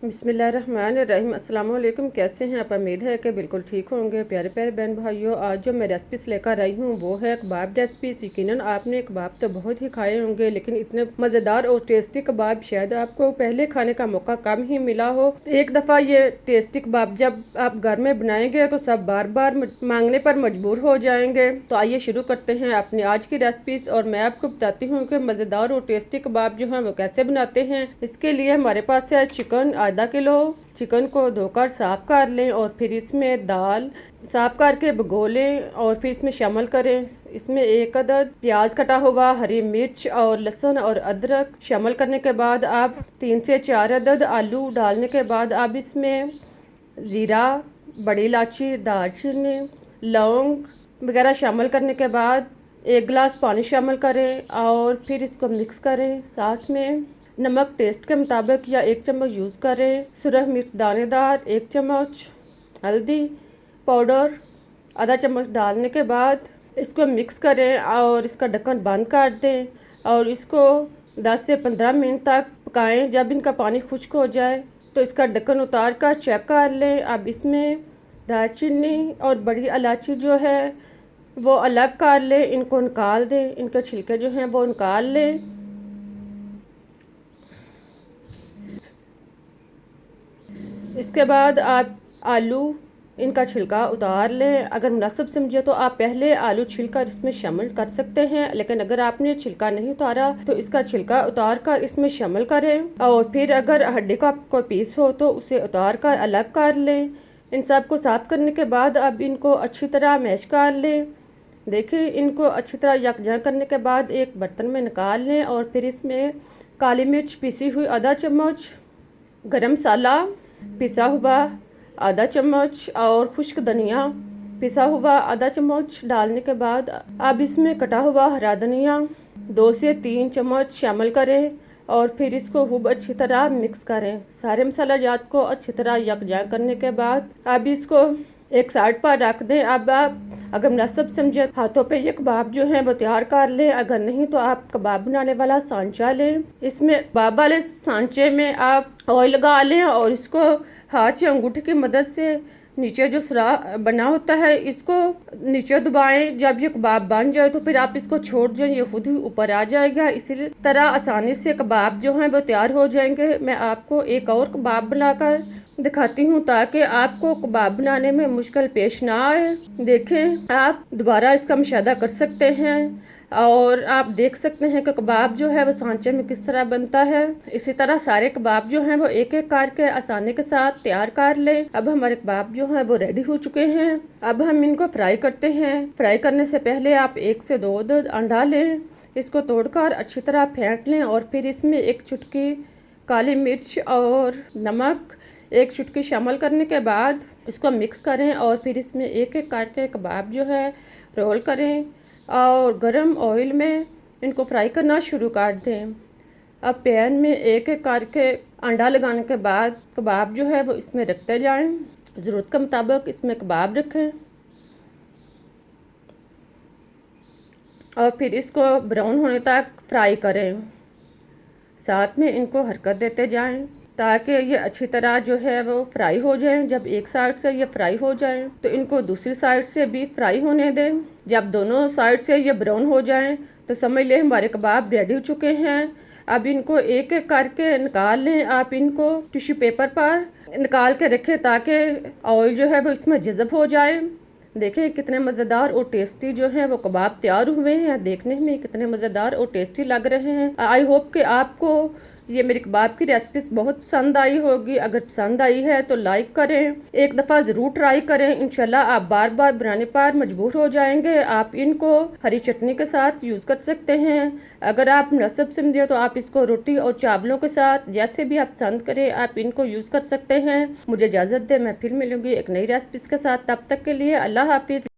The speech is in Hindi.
बिस्मिल्लाहिर्रहमानिर्रहीम। अस्सलाम वालेकुम। कैसे हैं आप? उम्मीद है कि बिल्कुल ठीक होंगे। प्यारे प्यारे बहन भाइयों, आज जो मैं रेसिपीस लेकर आई हूँ वो है कबाब रेसिपीस। यकीनन आपने कबाब तो बहुत ही खाए होंगे, लेकिन इतने मज़ेदार और टेस्टी कबाब शायद आपको पहले खाने का मौका कम ही मिला हो। तो एक दफ़ा ये टेस्टी कबाब जब आप घर में बनाएंगे तो सब बार बार मांगने पर मजबूर हो जाएंगे। तो आइए शुरू करते हैं अपनी आज की रेसिपीस, और मैं आपको बताती हूँ कि मज़ेदार और टेस्टी कबाब जो है वो कैसे बनाते हैं। इसके लिए हमारे पास है चिकन आधा किलो। चिकन को धोकर साफ कर लें और फिर इसमें दाल साफ करके भिगो लें और फिर इसमें शामिल करें। इसमें एक अदद प्याज कटा हुआ, हरी मिर्च और लहसुन और अदरक शामिल करने के बाद आप 3 से 4 अदद आलू डालने के बाद आप इसमें ज़ीरा, बड़ी इलायची, दालचीनी, लौंग वगैरह शामिल करने के बाद 1 गिलास पानी शामिल करें और फिर इसको मिक्स करें। साथ में नमक टेस्ट के मुताबिक या 1 चम्मच यूज़ करें। सुरख मिर्च दानेदार 1 चम्मच, हल्दी पाउडर आधा चम्मच डालने के बाद इसको मिक्स करें और इसका ढक्कन बंद कर दें और इसको 10 से 15 मिनट तक पकाएं। जब इनका पानी खुश्क हो जाए तो इसका ढक्कन उतार कर चेक कर लें। अब इसमें दालचीनी और बड़ी इलायची जो है वो अलग कर लें, इनको निकाल दें, इनके छिलके जो हैं वो निकाल लें। इसके बाद आप आलू इनका छिलका उतार लें। अगर मुनासिब समझे तो आप पहले आलू छिलकर इसमें शामिल कर सकते हैं, लेकिन अगर आपने छिलका नहीं उतारा तो इसका छिलका उतार कर इसमें शामिल करें। और फिर अगर हड्डी का कोई पीस हो तो उसे उतार कर अलग कर लें। इन सब को साफ करने के बाद अब इनको अच्छी तरह मैश कर लें। देखिए, इनको अच्छी तरह यकजा करने के बाद एक बर्तन में निकाल लें और फिर इसमें काली मिर्च पिसी हुई आधा चम्मच, गरम मसाला पिसा हुआ आधा चम्मच और खुश्क धनिया पिसा हुआ आधा चम्मच डालने के बाद अब इसमें कटा हुआ हरा धनिया 2 से 3 चम्मच शामिल करें और फिर इसको खूब अच्छी तरह मिक्स करें। सारे मसाला जात को अच्छी तरह यकजा करने के बाद अब इसको एक साइड पर रख दें। अब आप अगर मुनासिब समझे हाथों पे ये कबाब जो है वो तैयार कर लें, अगर नहीं तो आप कबाब बनाने वाला सांचा लें। इसमें कबाब वाले सांचे में आप ऑयल लगा लें और इसको हाथ या अंगूठे की मदद से नीचे जो सुराख बना होता है इसको नीचे दबाएं। जब ये कबाब बन जाए तो फिर आप इसको छोड़ दें, ये खुद ही ऊपर आ जाएगा। इसी तरह आसानी से कबाब जो हैं वो तैयार हो जाएंगे। मैं आपको एक और कबाब बनाकर दिखाती हूँ ताकि आपको कबाब बनाने में मुश्किल पेश ना आए। देखें, आप दोबारा इसका मुशाहिदा कर सकते हैं और आप देख सकते हैं कि कबाब जो है वो सांचे में किस तरह बनता है। इसी तरह सारे कबाब जो हैं वो एक एक करके आसानी के साथ तैयार कर लें। अब हमारे कबाब जो हैं वो रेडी हो चुके हैं। अब हम इनको फ्राई करते हैं। फ्राई करने से पहले आप 1 से 2 अंडा लें, इसको तोड़कर अच्छी तरह फेंट लें और फिर इसमें 1 चुटकी काली मिर्च और नमक 1 चुटकी शामिल करने के बाद इसको मिक्स करें और फिर इसमें एक एक करके कबाब जो है रोल करें और गरम ऑयल में इनको फ्राई करना शुरू कर दें। अब पैन में एक एक करके अंडा लगाने के बाद कबाब जो है वो इसमें रखते जाएं। ज़रूरत के मुताबिक इसमें कबाब रखें और फिर इसको ब्राउन होने तक फ्राई करें। साथ में इनको हरकत देते जाएं ताकि ये अच्छी तरह जो है वो फ्राई हो जाएं। जब एक साइड से ये फ्राई हो जाएं तो इनको दूसरी साइड से भी फ्राई होने दें। जब दोनों साइड से ये ब्राउन हो जाएं तो समझ लें हमारे कबाब रेडी हो चुके हैं। अब इनको एक एक करके निकाल लें। आप इनको टिश्यू पेपर पर निकाल के रखें ताकि ऑयल जो है वो इसमें जज़ब हो जाए। देखें कितने मज़ेदार और टेस्टी जो हैं वो कबाब तैयार हुए हैं। देखने में कितने मज़ेदार और टेस्टी लग रहे हैं। आई होप कि आपको ये मेरी कबाब की रेसिपीज बहुत पसंद आई होगी। अगर पसंद आई है तो लाइक करें, एक दफ़ा ज़रूर ट्राई करें। इंशाल्लाह आप बार बार बनाने पर मजबूर हो जाएंगे। आप इनको हरी चटनी के साथ यूज़ कर सकते हैं। अगर आप मुनासिब समझे तो आप इसको रोटी और चावलों के साथ जैसे भी आप पसंद करें आप इनको यूज़ कर सकते हैं। मुझे इजाज़त दें, मैं फिर मिलूँगी एक नई रेसिपीज़ के साथ। तब तक के लिए अल्लाह हाफिज़।